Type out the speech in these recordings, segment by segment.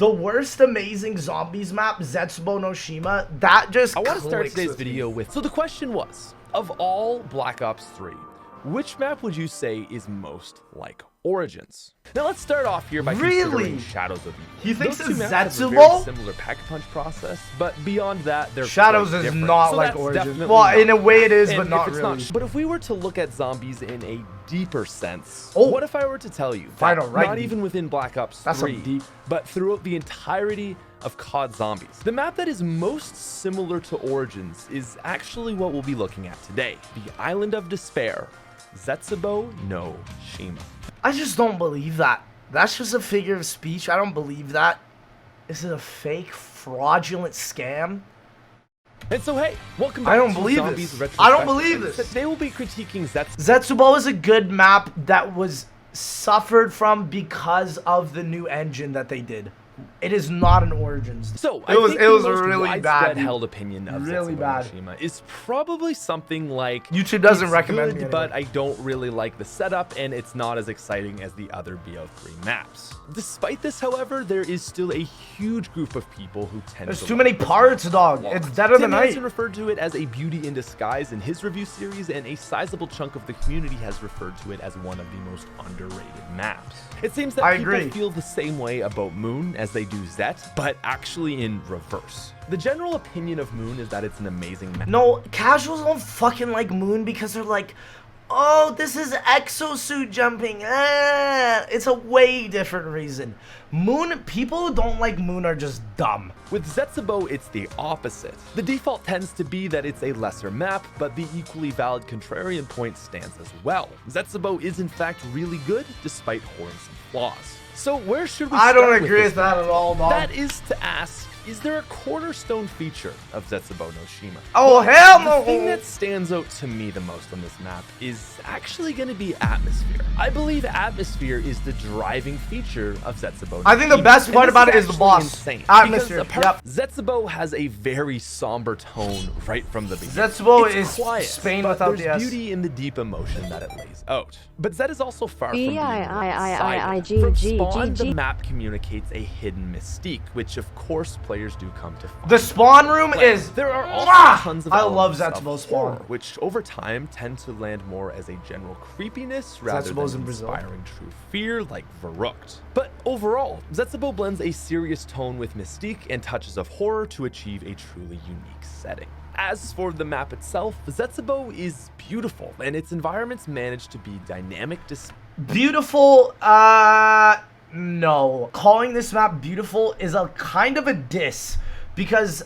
The worst amazing zombies map, Zetsubou no Shima, that just I want to start clicks today's with video me. with, so the question was, of all Black Ops 3, which map would you say is most like Origins? Now let's start off here by considering Shadows of Evil. He thinks Those two it's maps have a Zetsubou? very similar pack-a-punch process, but beyond that, they're Shadows quite is different. not So like that's Origins. definitely Well, not in a way it is, and but not if it's really. But if we were to look at zombies in a deeper sense, Oh. what if I were to tell you Final that right not deep. even within Black Ops 3, That's some deep. but throughout the entirety of COD Zombies, the map that is most similar to Origins is actually what we'll be looking at today, the Island of Despair, Zetsubou no Shima. I just don't believe that. That's just a figure of speech. I don't believe that. Is it a fake, fraudulent scam? And so, hey, welcome back I don't to believe Zombies this. I don't Retrospective. believe this. Today we'll be critiquing Zetsubou is a good map that was suffered from because of the new engine that they did. It is not an Origins. So it was the most really widespread bad. held opinion of Really Zetsubou bad. no Shima is probably something like YouTube doesn't it's recommend good, me but anyway. I don't really like the setup, and it's not as exciting as the other BO3 maps. Despite this, however, there is still a huge group of people who tend There's to too like many this parts, map dog. a lot. It's dead of the Tim night. Hansen referred to it as a beauty in disguise in his review series, and a sizable chunk of the community has referred to it as one of the most underrated maps. It seems that I people agree. feel the same way about Moon as they do Zet, but actually in reverse. The general opinion of Moon is that it's an amazing map. No, casuals don't fucking like Moon because they're like, oh, this is exosuit jumping. It's a way different reason. Moon, people who don't like Moon are just dumb. With Zetsubou, it's the opposite. The default tends to be that it's a lesser map, but the equally valid contrarian point stands as well. Zetsubou is in fact really good, despite hoarding some flaws. So where should we I start don't agree this with that at all, dog. That is to ask, is there a cornerstone feature of Zetsubou no Shima? Oh, hell The no! thing that stands out to me the most on this map is actually going to be atmosphere. I believe atmosphere is the driving feature of Zetsubou no I think the Shima. best And part this about is it is the actually boss. insane, Atmosphere, because yep. Zetsubou has a very somber tone right from the beginning. Zetsubou It's is quiet, Spain but without there's the S. beauty in the deep emotion that it lays out. But Zet is also far from being B-I-I-I-I-I-G, one-sided. From G, Spawn, G, the G. map communicates a hidden mystique, which of course players do come to find. The spawn room But is. there are also Mwah! tons of I love elements of Zetsubou spawn. horror, which over time tend to land more as a general creepiness rather Zetsubou's than in Brazil. inspiring true fear like Verrucht. But overall, Zetsubou blends a serious tone with mystique and touches of horror to achieve a truly unique setting. As for the map itself, Zetsubou is beautiful, and its environments manage to be dynamic Beautiful, no. Calling this map beautiful is a kind of a diss because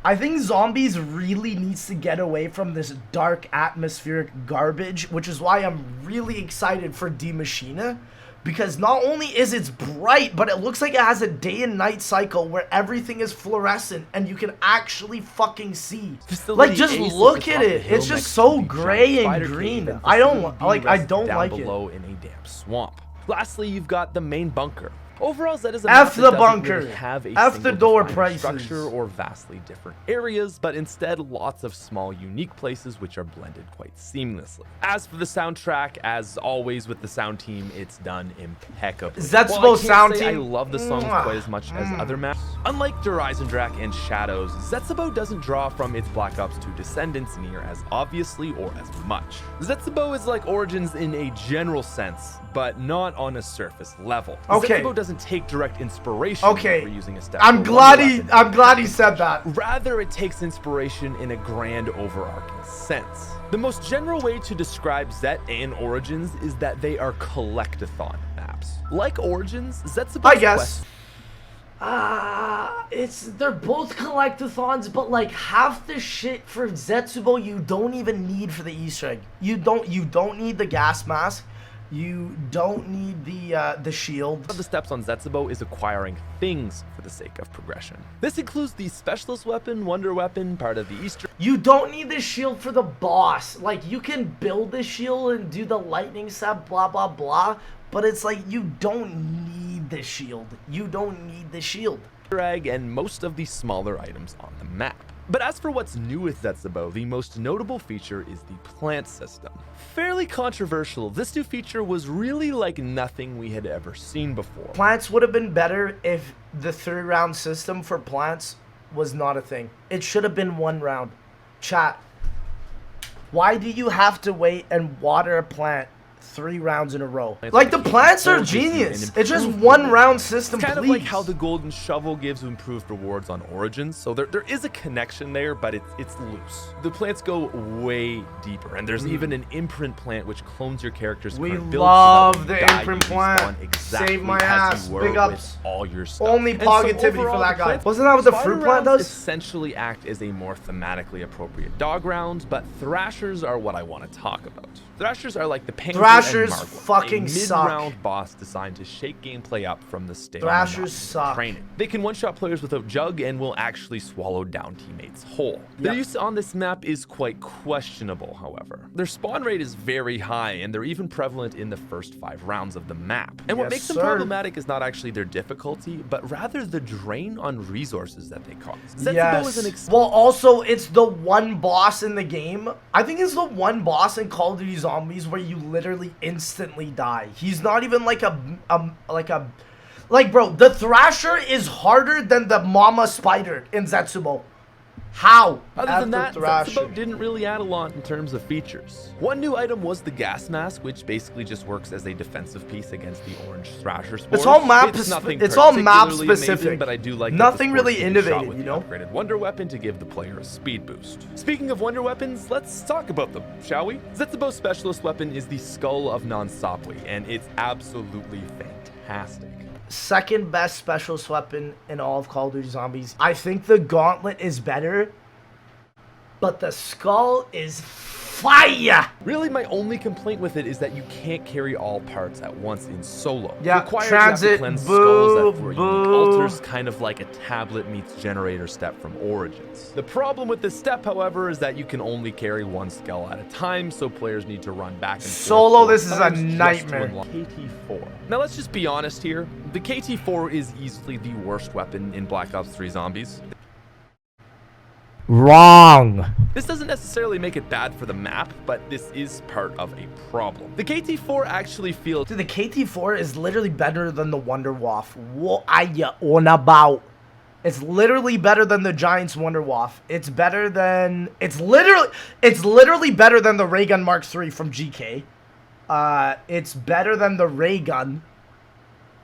I think Zombies really needs to get away from this dark atmospheric garbage, which is why I'm really excited for Die Maschine, because not only is it bright, but it looks like it has a day and night cycle where everything is fluorescent and you can actually fucking see. Facility Like, just Ace look the at top of the it. hill It's just next so to the gray giant and spider green. cave, and I don't Facility B like. I rests don't down like below it. in a damp swamp. Lastly, you've got the main bunker. Overall, Zet is a F map that the doesn't bunker. really have a F the single door defined prices. structure or vastly different areas, but instead lots of small unique places which are blended quite seamlessly. As for the soundtrack, as always with the sound team, it's done impeccably. Zetsubou While I can't sound say team, I love the songs mwah. quite as much as other maps. Unlike Drak and Shadows, Zetsubou doesn't draw from its Black Ops 2 descendants near as obviously or as much. Zetsubou is like Origins in a general sense, but not on a surface level. Okay. Zetsubou doesn't take direct inspiration Okay. for using a step. I'm glad he said that. Rather, it takes inspiration in a grand overarching sense. The most general way to describe Zet and Origins is that they are collectathon maps. Like Origins, Zetsubou's I guess. They're both collectathons, but like half the shit for Zetsubou you don't even need for the Easter egg. You don't need the gas mask. You don't need the shield. One of the steps on Zetsubou is acquiring things for the sake of progression. This includes the specialist weapon, wonder weapon, part of the Easter. You don't need the shield for the boss. Like, you can build the shield and do the lightning step, blah, blah, blah. But it's like, you don't need the shield. You don't need the shield. Egg and most of the smaller items on the map. But as for what's new with Zetsubou, the most notable feature is the plant system. Fairly controversial, this new feature was really like nothing we had ever seen before. Plants would have been better if the 3-round system for plants was not a thing. It should have been 1 round. Chat, why do you have to wait and water a plant 3 rounds in a row? Like, the plants are genius. It's just 1 round system, It's kind please. of like how the golden shovel gives improved rewards on Origins, so there is a connection there, but it's loose. The plants go way deeper, and there's even an imprint plant which clones your character's We current build, love so the that when you die, imprint you plant. respawn exactly Save my as ass. you were Big ups. with all your stuff. Only And so positivity overall, for that the guy. plants- Wasn't that what the spider fruit plant rounds does? essentially act as a more thematically appropriate dog rounds, but thrashers are what I want to talk about. Thrashers are like the Panzer Thrashers and Margwa, fucking a suck. mid-round boss designed to shake gameplay up from the stale Thrashers monotony of suck. training. They can one-shot players without jug and will actually swallow down teammates whole. Their Yep. use on this map is quite questionable, however. Their spawn rate is very high, and they're even prevalent in the first 5 rounds of the map. And what Yes, makes them sir. problematic is not actually their difficulty, but rather the drain on resources that they cause. Zetsubou Yes. is an Well, also, it's the one boss in the game. I think it's the one boss in Call of Duty Zombies where you literally instantly die. He's not even like like, bro, the Thrasher is harder than the Mama Spider in Zetsubou. How? Other than that, After Thrasher. Zetsubou didn't really add a lot in terms of features. One new item was the gas mask, which basically just works as a defensive piece against the orange Thrasher spores. It's all map nothing it's all map particularly amazing, specific. but I do like that Nothing the spores really can be shot innovative, with you the know? upgraded wonder weapon to give the player a speed boost. Speaking of wonder weapons, let's talk about them, shall we? Zetsubou's specialist weapon is the Skull of Non-Stoply, and it's absolutely fantastic. Second best specialist weapon in all of Call of Duty Zombies. I think the Gauntlet is better, but the Skull is fire. Really, my only complaint with it is that you can't carry all parts at once in solo. Yeah, Requires transit, you have to cleanse boo, skulls at 4 unique boo. altars, kind of like a tablet meets generator step from Origins. The problem with this step, however, is that you can only carry 1 skull at a time, so players need to run back and forth Solo, 4 this is a times just to nightmare. unlock KT-4. Now let's just be honest here. The KT-4 is easily the worst weapon in Black Ops 3 Zombies. Wrong. This doesn't necessarily make it bad for the map, but this is part of a problem. The KT-4 actually feels Dude, the KT-4 is literally better than the Wonder Waff. What are you on about? It's literally better than the Giant's Wonder Waff. It's better than... It's literally better than the Ray Gun Mark III from GK. It's better than the Ray Gun.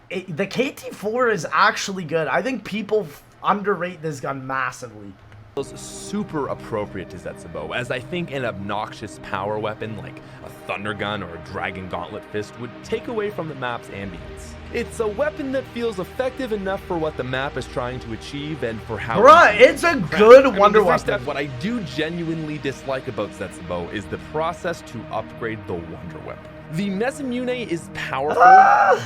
The KT-4 is actually good. I think people underrate this gun massively. feels super appropriate to Zetsubou, as I think an obnoxious power weapon like a thunder gun or a dragon gauntlet fist would take away from the map's ambience. It's a weapon that feels effective enough for what the map is trying to achieve and for how Bruh, it's a good Wonder before I Weapon. step, what I do genuinely dislike about Zetsubou is the process to upgrade the Wonder Weapon. The Mezimune is powerful,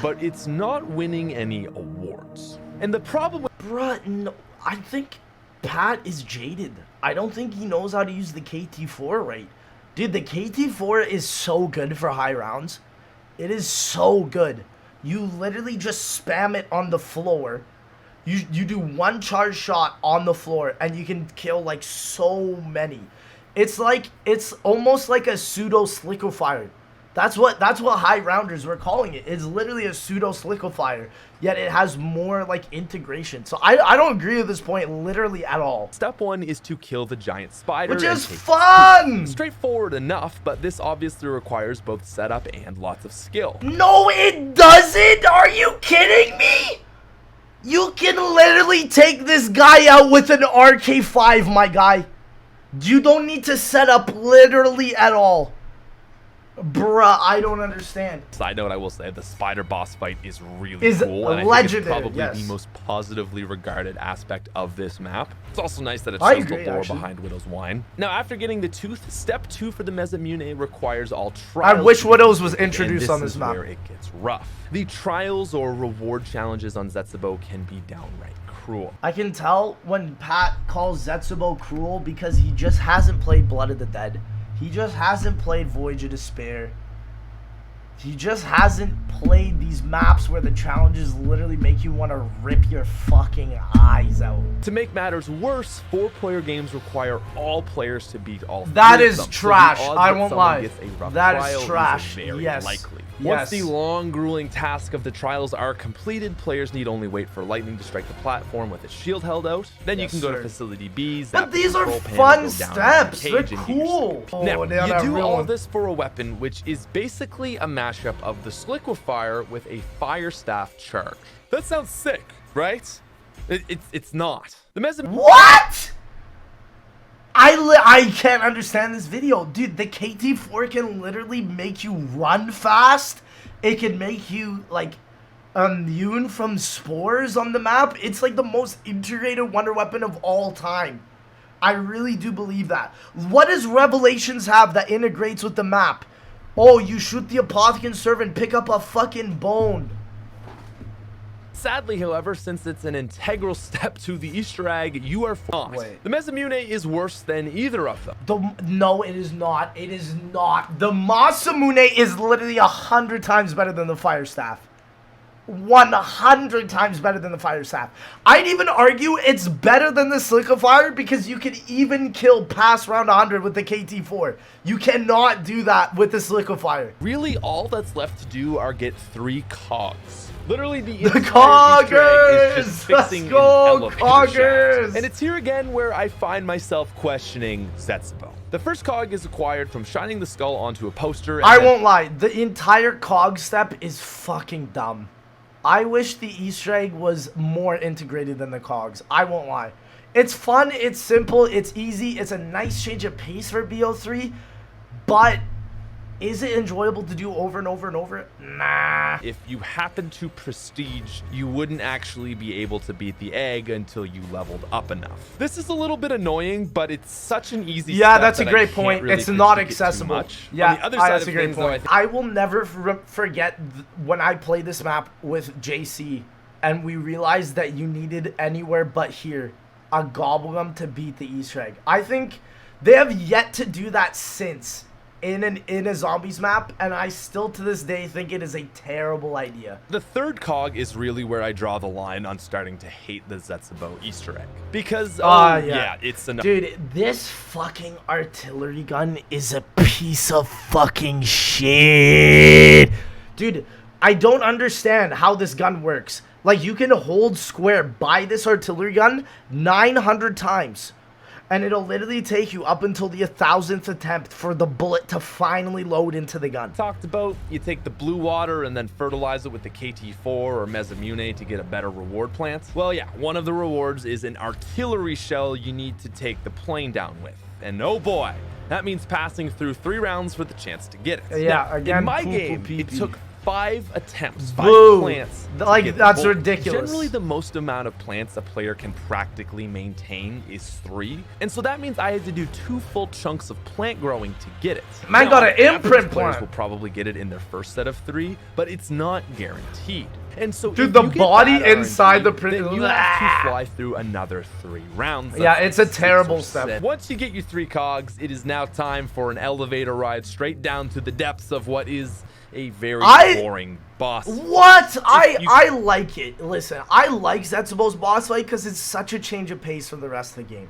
but it's not winning any awards. And the problem with Bruh, no, I think Pat is jaded. I don't think he knows how to use the KT-4 right. Dude, the KT-4 is so good for high rounds. It is so good. You literally just spam it on the floor. You do one charge shot on the floor and you can kill like so many. It's almost like a pseudo sliquifier. That's what high rounders were calling it. It's literally a pseudo sliquifier, yet it has more like integration. So I don't agree with this point literally at all. Step 1 is to kill the giant spider. Which and is take- fun! Straightforward enough, but this obviously requires both setup and lots of skill. No, it doesn't! Are you kidding me? You can literally take this guy out with an RK5, my guy. You don't need to set up literally at all. Bruh, I don't understand. Side note, I will say the spider boss fight is really Is cool, and I think legendary, it's probably yes. the most positively regarded aspect of this map. It's also nice that it I shows agree, the lore actually. behind Widow's Wine. Now, after getting the tooth, step 2 for the Mezimune requires all trials. I wish to be Widow's was completed, and introduced on this is map. where it gets rough. The trials or reward challenges on Zetsubou can be downright cruel. I can tell when Pat calls Zetsubou cruel because he just hasn't played Blood of the Dead. He just hasn't played Voyage of Despair. He just hasn't played these maps where the challenges literally make you want to rip your fucking eyes out. To make matters worse, 4-player games require all players to beat all 3 That of is them. trash. So the odds I that won't someone lie. gets a rough That is trial trash. very Yes. likely. Yes. Once the long, grueling task of the trials are completed, players need only wait for lightning to strike the platform with its shield held out. Then you Yes, can go sir. to Facility B's. But these are fun steps. They're cool. Now, they have you that do real all one. this for a weapon, which is basically a mashup of the Sliquifier with a Fire Staff charge. That sounds sick, right? It's not. The What? I can't understand this video. Dude, the KT4 can literally make you run fast. It can make you, like, immune from spores on the map. It's, like, the most integrated wonder weapon of all time. I really do believe that. What does Revelations have that integrates with the map? Oh, you shoot the Apothecary Servant, pick up a fucking bone. Sadly, however, since it's an integral step to the Easter egg, you are not. Wait. The Mesamune is worse than either of them. No, it is not. It is not. The Masamune is literally 100 times better than the Fire Staff. 100 times better than the Fire Staff. I'd even argue it's better than the Sliquifier because you could even kill past round 100 with the KT4. You cannot do that with the Sliquifier. Really, all that's left to do are get 3 cogs. Literally, the Coggers! Easter egg is just fixing Let's go, an elevator Coggers! shaft. And it's here again where I find myself questioning Zetsubou. The first cog is acquired from shining the skull onto a poster. I won't lie. The entire cog step is fucking dumb. I wish the Easter egg was more integrated than the cogs. I won't lie. It's fun, it's simple, it's easy, it's a nice change of pace for BO3, but is it enjoyable to do over and over and over? Nah. If you happen to prestige, you wouldn't actually be able to beat the egg until you leveled up enough. This is a little bit annoying, but it's such an easy step That's a that great I point. can't really it's not critique it too accessible. much. Yeah, On the other side that's of a great things, though, point. I will never forget when I played this map with JC and we realized that you needed anywhere but here a Gobblegum to beat the Easter egg. I think they have yet to do that since in a zombies map, and I still to this day think it is a terrible idea. The third cog is really where I draw the line on starting to hate the Zetsubou Easter egg. Because, yeah, it's enough. Dude, this fucking artillery gun is a piece of fucking shit. Dude, I don't understand how this gun works. Like, you can hold square by this artillery gun 900 times. And it'll literally take you up until the 1,000th attempt for the bullet to finally load into the gun. Talked about, you take the blue water and then fertilize it with the KT4 or Mesamune to get a better reward plant. Well, yeah, one of the rewards is an artillery shell you need to take the plane down with. And oh boy, that means passing through 3 rounds for the chance to get it. Yeah, now, again, in my poo, game, poo, pee, it pee. took 5 attempts, 5 Boo. plants. Like, to get that's the bullet. ridiculous. Generally, the most amount of plants a player can practically maintain is 3. And so that means I had to do 2 full chunks of plant growing to get it. Man Now, got an average imprint players plant. will probably get it in their first set of 3, but it's not guaranteed. And so Dude, if the you get body bad inside RNG, the print- then you have to fly through another 3 rounds. Yeah, That's it's a 6 terrible or step. 7. Once you get your 3 cogs, it is now time for an elevator ride straight down to the depths of what is a very boring boss. What? I like it. Listen, I like Zetsubou's boss fight because it's such a change of pace from the rest of the game.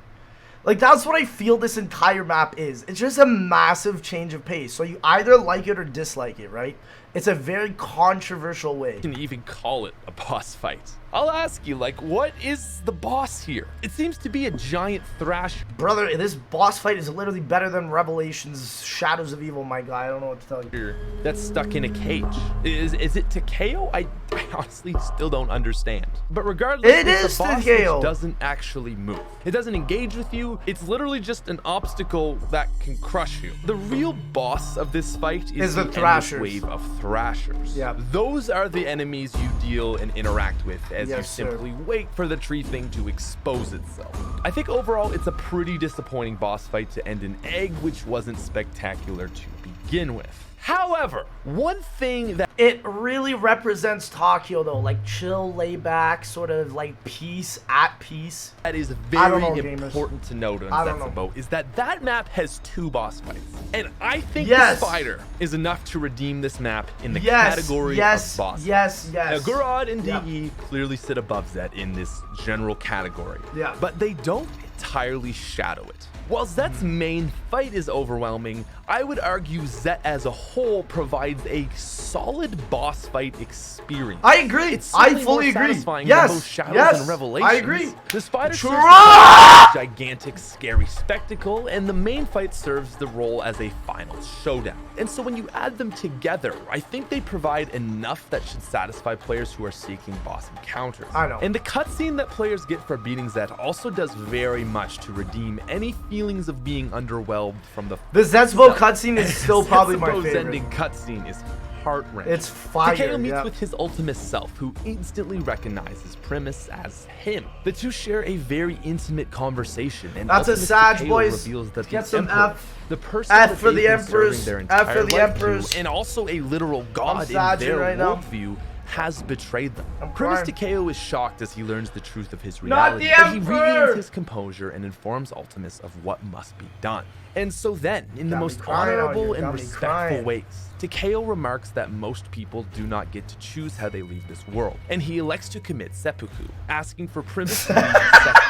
Like, that's what I feel this entire map is. It's just a massive change of pace. So you either like it or dislike it, right? It's a very controversial way. You can even call it a boss fight. I'll ask you, like, what is the boss here? It seems to be a giant thrash. Brother, this boss fight is literally better than Revelations Shadows of Evil, my guy. I don't know what to tell you. That's stuck in a cage. Is it Takeo? I honestly still don't understand. But regardless, It is the boss Takeo. which doesn't actually move. It doesn't engage with you. It's literally just an obstacle that can crush you. The real boss of this fight is the endless Thrashers. wave of Thrashers. Yeah. Those are the enemies you deal and interact with as you Yes, sir. simply wait for the tree thing to expose itself. I think overall it's a pretty disappointing boss fight to end an egg which wasn't spectacular to begin begin with. However, one thing that It really represents Tokyo though, like chill, lay back, sort of like peace, at peace. is I don't very know, gamers. important to note on I don't know. Zetsubou is that that map has 2 boss fights. And I think Yes. the spider is enough to redeem this map in the Yes, category yes, of boss. yes, Now, yes. Gurad and Yeah. DE clearly sit above Zet in this general category. Yeah. But they don't entirely shadow it. While Zet's main fight is overwhelming, I would argue Zet as a whole provides a solid boss fight experience. I agree. It's I certainly fully more agree. satisfying Yes, than both Shadows yes, and Revelations. I agree. The spider serves True. as a gigantic, scary spectacle, and the main fight serves the role as a final showdown. And so when you add them together, I think they provide enough that should satisfy players who are seeking boss encounters. I know. And the cutscene that players get for beating Zet also does very much to redeem any feelings of being underwhelmed from the The Zetsubou cutscene is still probably my Zetsubou's favorite. ending cutscene is heart-wrenching. It's fire, Takeo meets yeah. with his Ultimate Self, who instantly recognizes Primus as him. The two share a very intimate conversation, and That's a Ultimate Sag, Takeo boys. reveals that Get the some Emperor, F. the person F that for they've the been serving Emperors. their F entire for the life Emperors. to, and also a literal god in sagging their right now. worldview, has betrayed them. I'm Primus crying. Takeo is shocked as he learns the truth of his Not reality, the but he Emperor! regains his composure and informs Ultimus of what must be done. And so then, in the Got me most crying out honorable here, and got me respectful crying. ways, Takeo remarks that most people do not get to choose how they leave this world, and he elects to commit seppuku, asking for Primus to lead the second.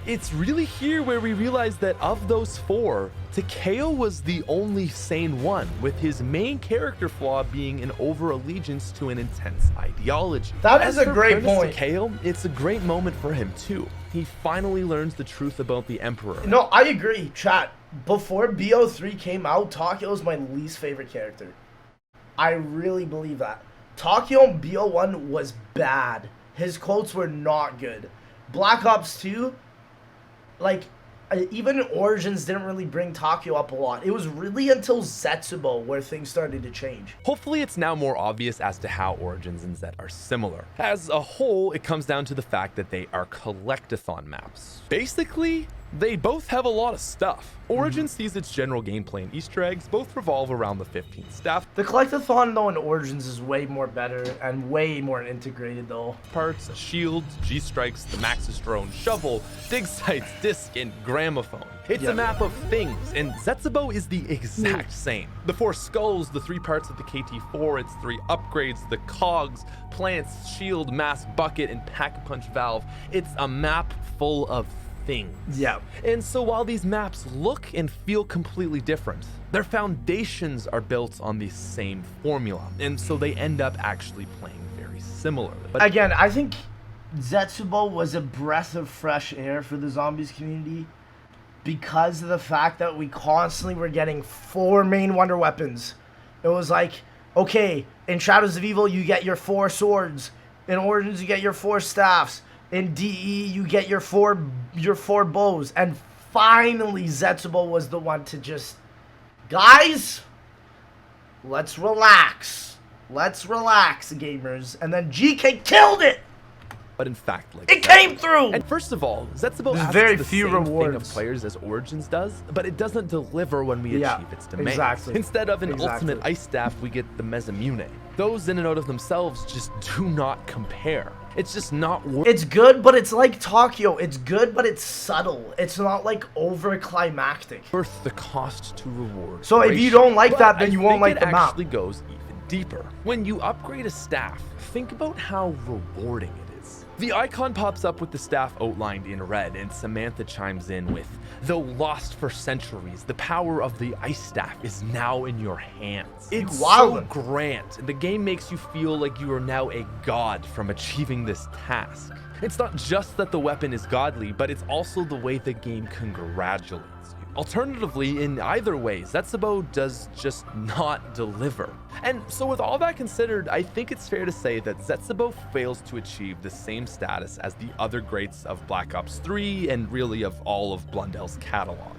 It's really here where we realize that of those 4, Takeo was the only sane one, with his main character flaw being an over-allegiance to an intense ideology. That is As a for great Primus point. Takeo, it's a great moment for him too. He finally learns the truth about the Emperor. No, I agree, chat. Before BO3 came out, Tokyo was my least favorite character. I really believe that. Tokyo in BO1 was bad. His quotes were not good. Black Ops 2, like, even Origins didn't really bring Tokyo up a lot. It was really until Zetsubou where things started to change. Hopefully it's now more obvious as to how Origins and Zet are similar. As a whole, it comes down to the fact that they are collectathon maps. Basically, they both have a lot of stuff. Origins sees its general gameplay and Easter eggs both revolve around the 15th staff The Collectathon, though, in Origins is way more better and way more integrated, though. parts, a shield, G-strikes, the Maxis drone, shovel, dig sites, disc, and gramophone. It's Yeah. a map of things, and Zetsubou is the exact same. The 4 skulls, the 3 parts of the KT4, its 3 upgrades, the cogs, plants, shield, mask, bucket, and pack-a-punch valve. It's a map full of things. Yeah. And so while these maps look and feel completely different, their foundations are built on the same formula, and so they end up actually playing very similarly. But Again, I think Zetsubou was a breath of fresh air for the zombies community because of the fact that we constantly were getting 4 main wonder weapons. It was like, okay, in Shadows of Evil you get your 4 swords, in Origins you get your 4 staffs, in DE you get your 4 bows, and finally Zetsubou was the one to just, guys, let's relax. Let's relax, gamers. And then GK killed it. in fact, like It came through. And first of all, Zetsubou There's asks very the few same thing of rewards. players as Origins does, but it doesn't deliver when we Yeah, achieve its demands. exactly. Instead of an Exactly. ultimate ice staff, we get the Mezamune. Those in and out of themselves just do not compare. It's just not worth It's good, but it's like Tokyo. It's good, but it's subtle. It's not like over climactic. the cost to reward. So if you ratio. don't like But that, then I you won't think like it the map. actually goes even deeper. When you upgrade a staff, think about how rewarding it is. The icon pops up with the staff outlined in red, and Samantha chimes in with, "Though lost for centuries, the power of the ice staff is now in your hands." It's so wildin'. grand. The game makes you feel like you are now a god from achieving this task. It's not just that the weapon is godly, but it's also the way the game congratulates you. Alternatively, in either way, Zetsubou does just not deliver. And so with all that considered, I think it's fair to say that Zetsubou fails to achieve the same status as the other greats of Black Ops 3 and really of all of Blundel's catalog.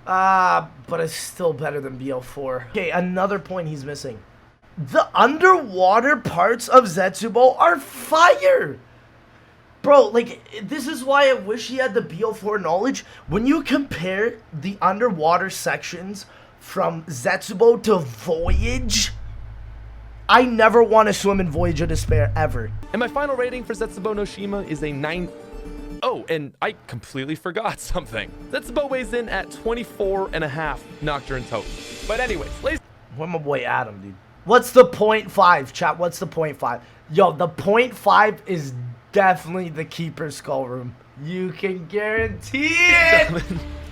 But it's still better than BO4. Okay, another point he's missing. The underwater parts of Zetsubou are fire! Bro, like, this is why I wish he had the BO4 knowledge. When you compare the underwater sections from Zetsubou to Voyage. I never want to swim in Voyage of Despair ever. And my final rating for Zetsubou no Shima is a 9. Oh, and I completely forgot something. Zetsubou weighs in at 24.5 Nocturne total. But anyways, ladies. Where my boy Adam, dude? What's the 0.5, chat? What's the 0.5? Yo, the 0.5 is definitely the keeper skull room. You can guarantee it.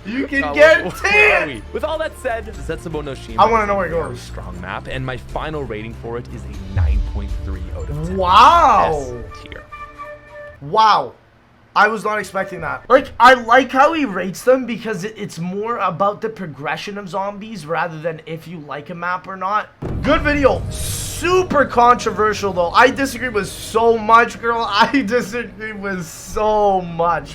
You can guarantee it. With all that said, Zetsubou no Shima. I want to know where it goes. Strong map, and my final rating for it is a 9.3 out of 10. Wow. S tier. Wow. I was not expecting that. Like, I like how he rates them because it's more about the progression of zombies rather than if you like a map or not. Good video. Super controversial, though. I disagree with so much, girl. I disagree with so much.